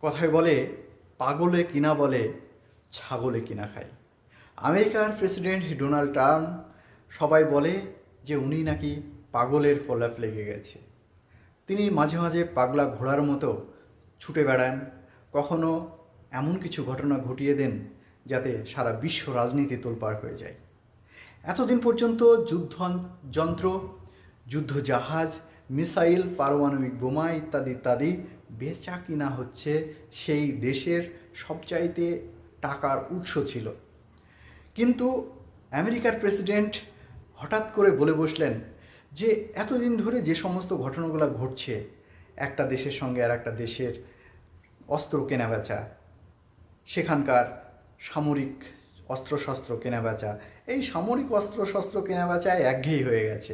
কথায় বলে পাগলে কিনা বলে ছাগলে কিনা খায়। আমেরিকার প্রেসিডেন্ট ডোনাল্ড ট্রাম্প সবাই বলে যে উনি নাকি পাগলের ফলাফ লেগে গেছে। তিনি মাঝে মাঝে পাগলা ঘোড়ার মতো ছুটে বেড়ান, কখনো এমন কিছু ঘটনা ঘটিয়ে দেন যাতে সারা বিশ্ব রাজনীতি তোলপাড় হয়ে যায়। এতদিন পর্যন্ত যুদ্ধযন্ত্র, যুদ্ধজাহাজ, মিসাইল, পারমাণবিক বোমা ইত্যাদি ইত্যাদি বেচা কিনা হচ্ছে সেই দেশের সবচাইতে টাকার উৎস ছিল। কিন্তু আমেরিকার প্রেসিডেন্ট হঠাৎ করে বলে বসলেন যে এতদিন ধরে যে সমস্ত ঘটনাগুলো ঘটছে, একটা দেশের সঙ্গে আর একটা দেশের অস্ত্র কেনাবেচা, সেখানকার সামরিক অস্ত্রশস্ত্র কেনাবেচা, এই সামরিক অস্ত্রশস্ত্র কেনাবেচায় একঘেয়ে হয়ে গেছে।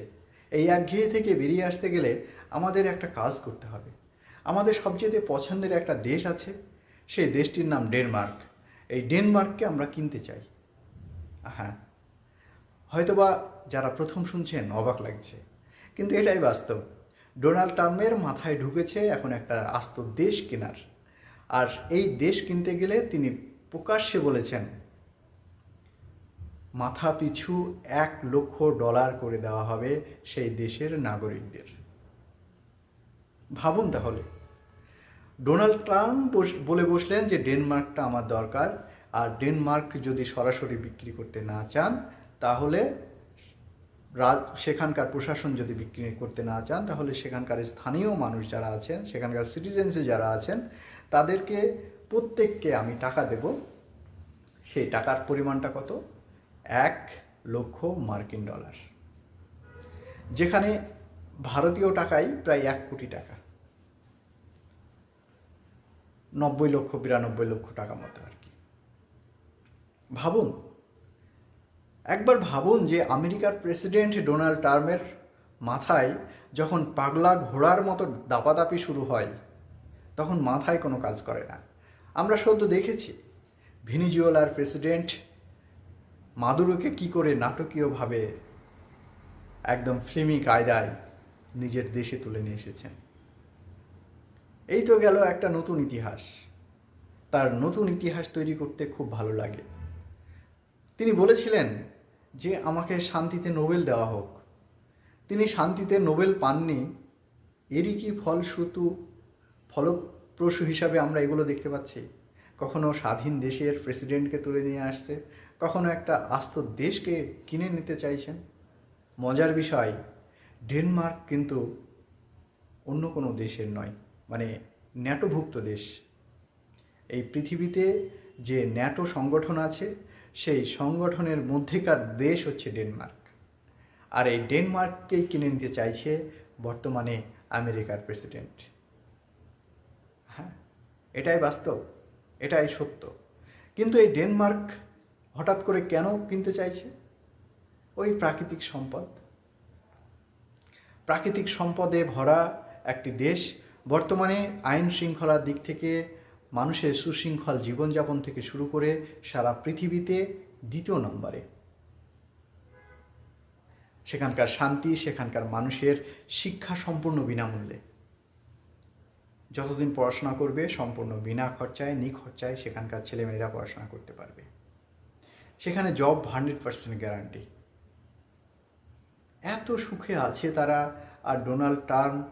এই একঘেয়ে থেকে বেরিয়ে আসতে গেলে আমাদের একটা কাজ করতে হবে। আমাদের সবচেয়ে পছন্দের একটা দেশ আছে, সেই দেশটির নাম ডেনমার্ক। এই ডেনমার্ককে আমরা কিনতে চাই। হ্যাঁ, হয়তোবা যারা প্রথম শুনছেন অবাক লাগছে, কিন্তু এটাই বাস্তব। ডোনাল্ড ট্রাম্পের মাথায় ঢুকেছে এখন একটা আস্ত দেশ কেনার। আর এই দেশ কিনতে গেলে তিনি প্রকাশ্যে বলেছেন মাথা পিছু $1,00,000 করে দেওয়া হবে সেই দেশের নাগরিকদের। ভাবুন তাহলে, ডোনাল্ড ট্রাম্প বলে বসলেন যে ডেনমার্কটা আমার দরকার, আর ডেনমার্ক যদি সরাসরি বিক্রি করতে না চান তাহলে সেখানকার প্রশাসন যদি বিক্রি করতে না চান তাহলে সেখানকার স্থানীয় মানুষ যারা আছেন, সেখানকার সিটিজেন্স যারা আছেন, তাদেরকে প্রত্যেককে আমি টাকা দেব। সেই টাকার পরিমাণটা কত? $1,00,000, যেখানে ভারতীয় টাকায় প্রায় 1 কোটি টাকা, 90 লক্ষ 92 লক্ষ টাকা মতো আর কি। ভাবুন, একবার ভাবুন যে আমেরিকার প্রেসিডেন্ট ডোনাল্ড ট্রাম্পের মাথায় যখন পাগলা ঘোড়ার মতো দাপাদাপি শুরু হয় তখন মাথায় কোনো কাজ করে না। আমরা সদ্য দেখেছি ভেনেজুয়েলার প্রেসিডেন্ট মাদুরোকে কী করে নাটকীয়ভাবে একদম ফিল্মি কায়দায় নিজের দেশে তুলে নিয়ে এসেছেন। এই তো গেল একটা নতুন ইতিহাস। তার নতুন ইতিহাস তৈরি করতে খুব ভালো লাগে। তিনি বলেছিলেন যে আমাকে শান্তিতে নোবেল দেওয়া হোক। তিনি শান্তিতে নোবেল পাননি, এরই কি ফলপ্রসূ হিসাবে আমরা এগুলো দেখতে পাচ্ছি। কখনো স্বাধীন দেশের প্রেসিডেন্টকে তুলে নিয়ে আসছে, কখনো একটা আস্ত দেশকে কিনে নিতে চাইছেন। মজার বিষয়, ডেনমার্ক কিন্তু অন্য কোনো দেশের নয়, মানে ন্যাটোভুক্ত দেশ। এই পৃথিবীতে যে ন্যাটো সংগঠন আছে সেই সংগঠনের মধ্যেকার দেশ হচ্ছে ডেনমার্ক। আর এই ডেনমার্ককেই কিনে নিতে চাইছে বর্তমানে আমেরিকার প্রেসিডেন্ট। হ্যাঁ, এটাই বাস্তব, এটাই সত্য। কিন্তু এই ডেনমার্ক হঠাৎ করে কেন কিনতে চাইছে? ওই প্রাকৃতিক সম্পদে ভরা একটি দেশ, বর্তমানে আইন শৃঙ্খলার দিক থেকে, মানুষের সুশৃঙ্খল জীবনযাপন থেকে শুরু করে সারা পৃথিবীতে 2 নম্বরে। সেখানকার শান্তি, সেখানকার মানুষের শিক্ষা সম্পূর্ণ বিনামূল্যে। যতদিন পড়াশোনা করবে সম্পূর্ণ বিনা খরচায়, নিখরচায় সেখানকার ছেলেমেয়েরা পড়াশোনা করতে পারবে। সেখানে জব 100% গ্যারান্টি। এত সুখে আছে তারা, আর ডোনাল্ড ট্রাম্প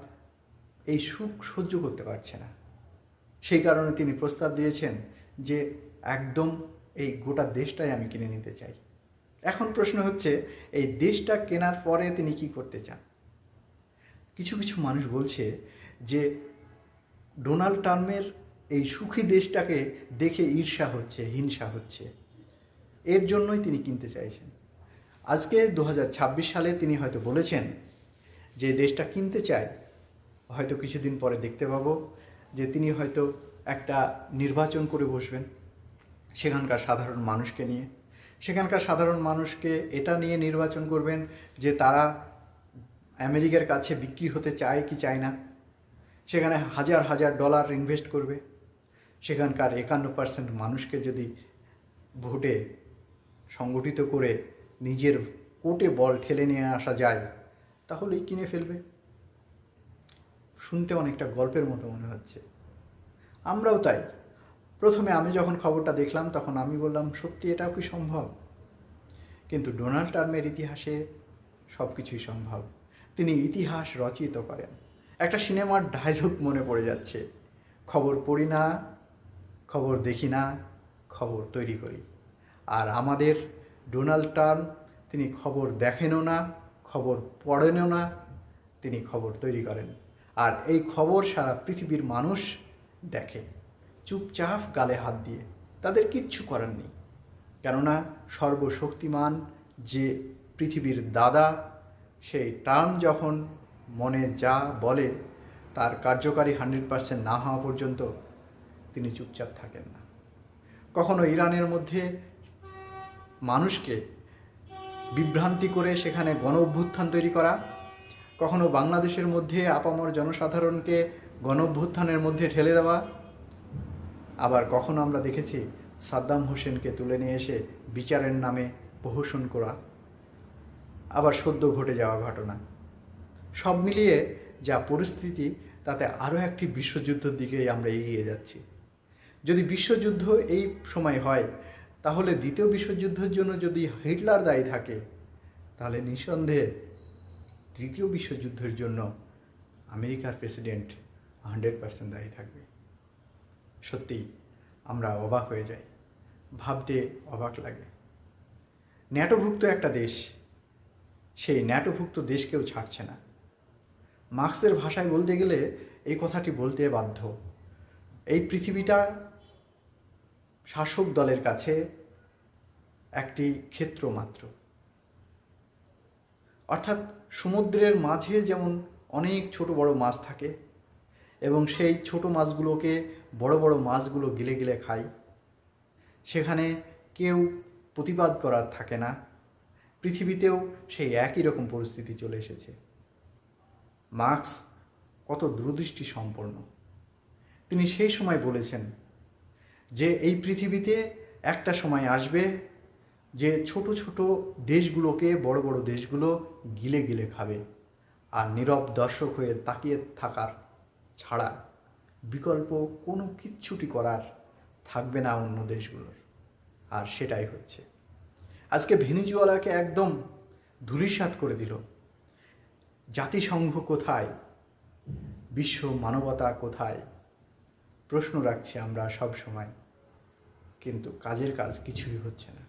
এই সুখ সহ্য করতে পারছে না। সেই কারণে তিনি প্রস্তাব দিয়েছেন যে একদম এই গোটা দেশটাই আমি কিনে নিতে চাই। এখন প্রশ্ন হচ্ছে, এই দেশটা কেনার পরে তিনি কি করতে চান? কিছু কিছু মানুষ বলছে যে ডোনাল্ড ট্রাম্পের এই সুখী দেশটাকে দেখে ঈর্ষা হচ্ছে, হিংসা হচ্ছে, এর জন্যই তিনি কিনতে চাইছেন। আজকে 2026 সালে তিনি হয়তো বলেছেন যে দেশটা কিনতে চায়, হয়তো কিছুদিন পরে দেখতে পাবো যে তিনি হয়তো একটা নির্বাচন করে বসবেন সেখানকার সাধারণ মানুষকে নিয়ে। সেখানকার সাধারণ মানুষকে এটা নিয়ে নির্বাচন করবেন যে তারা আমেরিকার কাছে বিক্রি হতে চায় কি চায় না। সেখানে হাজার হাজার ডলার ইনভেস্ট করবে। সেখানকার 51% মানুষকে যদি ভোটে সংগঠিত করে নিজের কোর্টে বল ঠেলে নিয়ে আসা যায় তাহলেই কিনে ফেলবে। শুনতে অনেকটা গল্পের মতো মনে হচ্ছে। আমরাও তাই। প্রথমে আমি যখন খবরটা দেখলাম তখন আমি বললাম, সত্যি এটাও কি সম্ভব? কিন্তু ডোনাল্ড ট্রাম্পের ইতিহাসে সব কিছুই সম্ভব। তিনি ইতিহাস রচিত করেন। একটা সিনেমার ডায়লগ মনে পড়ে যাচ্ছে, খবর পড়ি না, খবর দেখি না, খবর তৈরি করি। আর আমাদের ডোনাল্ড ট্রাম্প, তিনি খবর দেখেনও না, খবর পড়েনও না, তিনি খবর তৈরি করেন। আর এই খবর সারা পৃথিবীর মানুষ দেখে চুপচাপ গালে হাত দিয়ে, তাদের কিচ্ছু করার নেই। কেননা সর্বশক্তিমান যে পৃথিবীর দাদা, সেই ট্রাম্প যখন মনে যা বলে তার কার্যকারী 100% না হওয়া পর্যন্ত তিনি চুপচাপ থাকেন না। কখনো ইরানের মধ্যে মানুষকে বিভ্রান্তি করে সেখানে গণ অভ্যুত্থান তৈরি করা, কখনো বাংলাদেশের মধ্যে আপামর জনসাধারণকে গণ অভ্যুত্থানের মধ্যে ঠেলে দেওয়া, আবার কখনো আমরা দেখেছি সাদ্দাম হোসেনকে তুলে নিয়ে এসে বিচারের নামে প্রহসন করা, আবার সদ্য ঘটে যাওয়া ঘটনা। সব মিলিয়ে যা পরিস্থিতি, তাতে আরও একটি বিশ্বযুদ্ধের দিকেই আমরা এগিয়ে যাচ্ছি। যদি বিশ্বযুদ্ধ এই সময় হয়, তাহলে দ্বিতীয় বিশ্বযুদ্ধের জন্য যদি হিটলার দায়ী থাকে, তাহলে নিঃসন্দেহে তৃতীয় বিশ্বযুদ্ধের জন্য আমেরিকার প্রেসিডেন্ট 100% দায়ী থাকবে। সত্যি আমরা অবাক হয়ে যাই, ভাবতে অবাক লাগে। ন্যাটোভুক্ত একটা দেশ, সেই ন্যাটোভুক্ত দেশকেও ছাড়ছে না। মার্ক্সের ভাষায় বলতে গেলে এই কথাটি বলতে বাধ্য, এই পৃথিবীটা শাসক দলের কাছে একটি ক্ষেত্র মাত্র। অর্থাৎ সমুদ্রের মাঝে যেমন অনেক ছোট বড় মাছ থাকে এবং সেই ছোট মাছগুলোকে বড় বড় মাছগুলো গিলে গিলে খায়, সেখানে কেউ প্রতিবাদ করার থাকে না। পৃথিবীতেও সেই একই রকম পরিস্থিতি চলে এসেছে। মার্ক্স কত দূরদৃষ্টি সম্পন্ন। তিনি সেই সময় বলেছেন যে এই পৃথিবীতে একটা সময় আসবে যে ছোট ছোট দেশগুলোকে বড় বড় দেশগুলো গিলে গিলে খাবে, আর নীরব দর্শক হয়ে তাকিয়ে থাকার ছাড়া বিকল্প কোনো কিচ্ছুটি করার থাকবে না অন্য দেশগুলোর। আর সেটাই হচ্ছে। আজকে ভেনেজুয়েলাকে একদম ধূলিসাৎ করে দিল। জাতিসংঘ কোথায়? বিশ্ব মানবতা কোথায়? প্রশ্ন রাখছি আমরা সব সময়, কিন্তু কাজের কাজ কিছুই হচ্ছে না।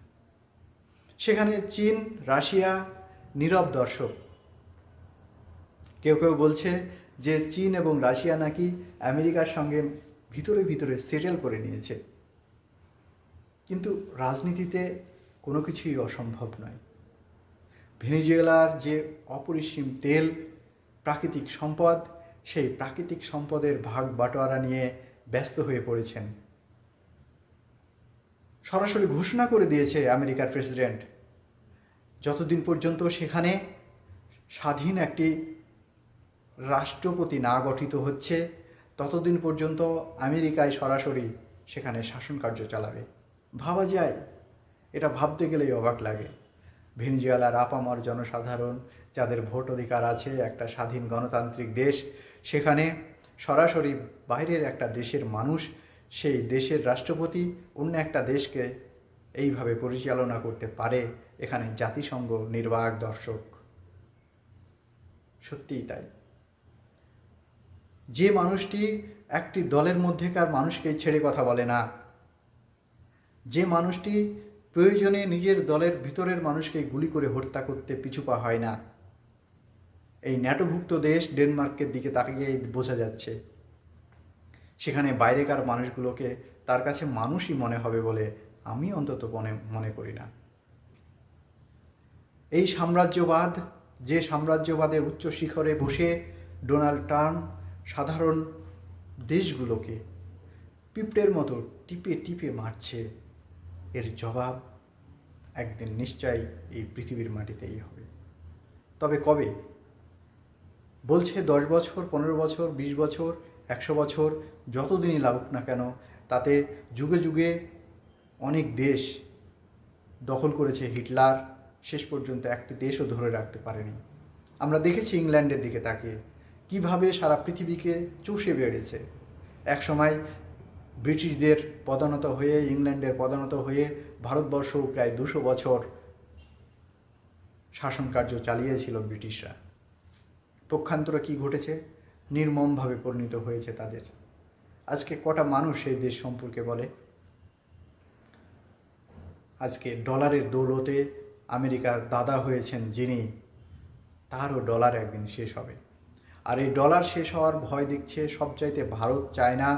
সেখানে চীন, রাশিয়া নীরব দর্শক। কেউ কেউ বলছে যে চীন এবং রাশিয়া নাকি আমেরিকার সঙ্গে ভিতরে ভিতরে সেটেল করে নিয়েছে। কিন্তু রাজনীতিতে কোনো কিছুই অসম্ভব নয়। ভেনেজুয়েলার যে অপরিসীম তেল, প্রাকৃতিক সম্পদ, সেই প্রাকৃতিক সম্পদের ভাগ বাটোয়ারা নিয়ে ব্যস্ত হয়ে পড়েছেন। সরাসরি ঘোষণা করে দিয়েছে আমেরিকার প্রেসিডেন্ট, যতদিন পর্যন্ত সেখানে স্বাধীন একটি রাষ্ট্রপতি না গঠিত হচ্ছে, ততদিন পর্যন্ত আমেরিকায় সরাসরি সেখানে শাসন কার্য চালাবে। ভাবা যায়? এটা ভাবতে গেলেই অবাক লাগে। ভেনেজুয়েলার আপামর জনসাধারণ, যাদের ভোট অধিকার আছে, একটা স্বাধীন গণতান্ত্রিক দেশ, সেখানে সরাসরি বাইরের একটা দেশের মানুষ, সেই দেশের রাষ্ট্রপতি অন্য একটা দেশকে এইভাবে পরিচালনা করতে পারে। এখানে জাতিসংঘ নির্বাক দর্শক। সত্যিই তাই। যে মানুষটি একটি দলের মধ্যেকার মানুষকে ছেড়ে কথা বলে না, যে মানুষটি প্রয়োজনে নিজের দলের ভিতরের মানুষকে গুলি করে হত্যা করতে পিছুপা হয় না, এই ন্যাটোভুক্ত দেশ ডেনমার্কের দিকে তাকিয়ে বোঝা যাচ্ছে। সেখানে বাইরেকার মানুষগুলোকে তার কাছে মানুষই মনে হবে বলে আমি অন্তত মনে করি না। এই সাম্রাজ্যবাদ, যে সাম্রাজ্যবাদের উচ্চ শিখরে বসে ডোনাল্ড ট্রাম্প সাধারণ দেশগুলোকে পিঁপড়ের মতো টিপে টিপে মারছে, এর জবাব একদিন নিশ্চয়ই এই পৃথিবীর মাটিতেই হবে। তবে কবে? বলছে 10 বছর, 15 বছর, 20 বছর, 100 বছর, যতদিনই লাগুক না কেন, তাতে যুগে যুগে অনেক দেশ দখল করেছে হিটলার, শেষ পর্যন্ত একটি দেশও ধরে রাখতে পারেনি। আমরা দেখেছি ইংল্যান্ডের দিকে তাকিয়ে কীভাবে সারা পৃথিবীকে চষে বেড়েছে। এক সময় ব্রিটিশদের পদানত হয়ে, ইংল্যান্ডের পদানত হয়ে ভারতবর্ষ প্রায় 200 বছর শাসনকার্য চালিয়েছিল ব্রিটিশরা। পক্ষান্তরে কী ঘটেছে? নির্মমভাবে পরিণত হয়েছে তাদের। আজকে কটা মানুষ এই দেশ সম্পর্কে বলে? আজকে ডলারের দৌলতে আমেরিকার দাদা হয়েছেন যিনি, তারও ডলার একদিন শেষ হবে। আর এই ডলার শেষ হওয়ার ভয় দেখছে সবচাইতে ভারত, চায়না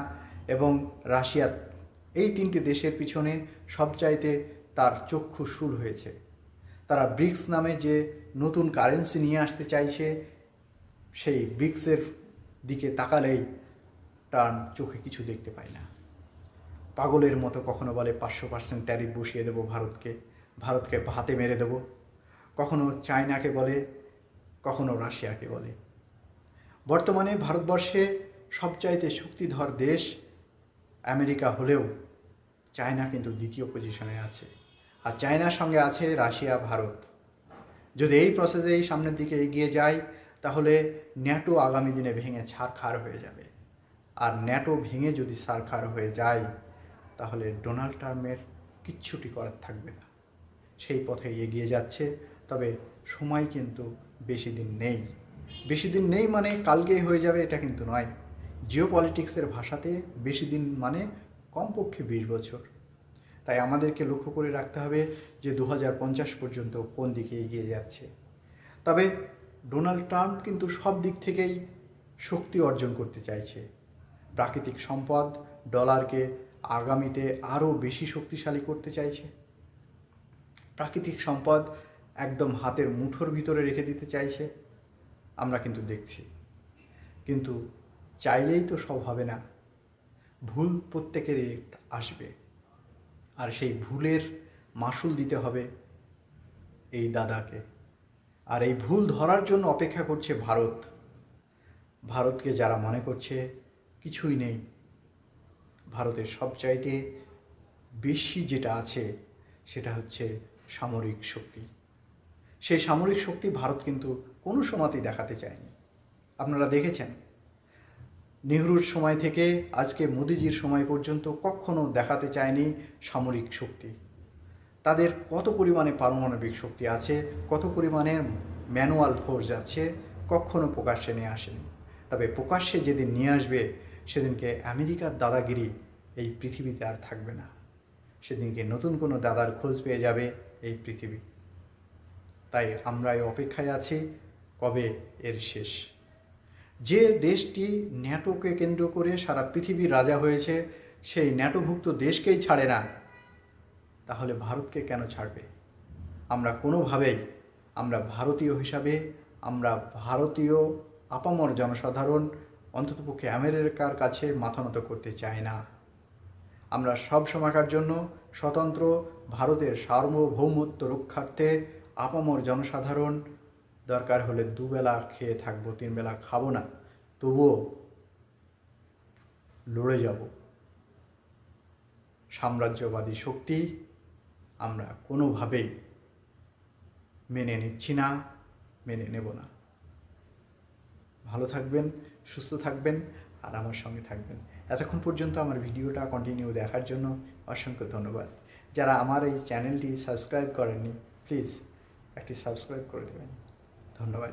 এবং রাশিয়া। এই তিনটি দেশের পিছনে সবচাইতে তার চক্ষু শুল হয়েছে। তারা ব্রিক্স নামে যে নতুন কারেন্সি নিয়ে আসতে চাইছে, সেই ব্রিক্সের দিকে তাকালেই টান চোখে কিছু দেখতে পায় না। পাগলের মতো কখনো বলে 500% ট্যারিফ বসিয়ে দেবো ভারতকে হাতে মেরে দেব, কখনো চায়নাকে বলে, কখনো রাশিয়াকে বলে। বর্তমানে ভারতবর্ষে সবচাইতে শক্তিধর দেশ আমেরিকা হলেও চায়না কিন্তু দ্বিতীয় পজিশনে আছে, আর চায়নার সঙ্গে আছে রাশিয়া, ভারত। যদি এই প্রসেসেই সামনের দিকে এগিয়ে যায় তাহলে ন্যাটো আগামী দিনে ভেঙে ছারখার হয়ে যাবে। আর ন্যাটো ভেঙে যদি ছারখার হয়ে যায় তাহলে ডোনাল্ড ট্রাম্পের কিচ্ছুটি করার থাকবে না। সেই পথে এগিয়ে যাচ্ছে, তবে সময় কিন্তু বেশি দিন নেই। বেশি দিন নেই মানে কালকেই হয়ে যাবে এটা কিন্তু নয়। জিও পলিটিক্সের ভাষাতে বেশি দিন মানে কমপক্ষে 20 বছর। তাই আমাদেরকে লক্ষ্য করে রাখতে হবে যে 2050 পর্যন্ত কোন দিকে এগিয়ে যাচ্ছে। তবে ডোনাল্ড ট্রাম্প কিন্তু সব দিক থেকেই শক্তি অর্জন করতে চাইছে। প্রাকৃতিক সম্পদ, ডলারকে আগামীতে আরও বেশি শক্তিশালী করতে চাইছে। প্রাকৃতিক সম্পদ একদম হাতের মুঠোর ভিতরে রেখে দিতে চাইছে, আমরা কিন্তু দেখছি। কিন্তু চাইলেই তো সব হবে না, ভুল প্রত্যেকেরই আসবে। আর সেই ভুলের মাসুল দিতে হবে এই দাদাকে। আর এই ভুল ধরার জন্য অপেক্ষা করছে ভারত। ভারতকে যারা মনে করছে কিছুই নেই, ভারতের সবচাইতে বেশি যেটা আছে সেটা হচ্ছে সামরিক শক্তি। সেই সামরিক শক্তি ভারত কিন্তু কোনো সময়তেই দেখাতে চায়নি। আপনারা দেখেছেন নেহরুর সময় থেকে আজকে মোদিজির সময় পর্যন্ত কখনো দেখাতে চায়নি সামরিক শক্তি। তাদের কত পরিমাণে পারমাণবিক শক্তি আছে, কত পরিমাণে ম্যানুয়াল ফোর্স আছে, কখনো প্রকাশ্যে নিয়ে আসেনি। তবে প্রকাশ্যে যেদিন নিয়ে আসবে সেদিনকে আমেরিকার দাদাগিরি এই পৃথিবীতে আর থাকবে না। সেদিনকে নতুন কোনো দাদার খোঁজ পেয়ে যাবে এই পৃথিবী। তাই আমরা এই অপেক্ষায় আছি কবে এর শেষ। যে দেশটি ন্যাটোকে কেন্দ্র করে সারা পৃথিবীর রাজা হয়েছে সেই ন্যাটোভুক্ত দেশকেই ছাড়ে না, তাহলে ভারতকে কেন ছাড়বে? আমরা কোনোভাবেই, আমরা ভারতীয় হিসাবে, আমরা ভারতীয় আপামর জনসাধারণ অন্ততপক্ষে আমেরিকার কাছে মাথা নত করতে চাই না। আমরা সব সময়কার জন্য স্বতন্ত্র ভারতের সার্বভৌমত্ব রক্ষার্থে আপামর জনসাধারণ দরকার হলে 2 বেলা খেয়ে থাকবো, 3 বেলা খাবো না, তবুও লড়ে যাব। সাম্রাজ্যবাদী শক্তি আমরা কোনোভাবেই মেনে নিচ্ছি না, মেনে নেব না। ভালো থাকবেন, সুস্থ থাকবেন আর আমার সঙ্গে থাকবেন। এতক্ষণ পর্যন্ত আমার ভিডিওটা কন্টিনিউ দেখার জন্য অসংখ্য ধন্যবাদ। যারা আমার এই চ্যানেলটি সাবস্ক্রাইব করেননি প্লিজ একটি সাবস্ক্রাইব করে দেবেন। ধন্যবাদ।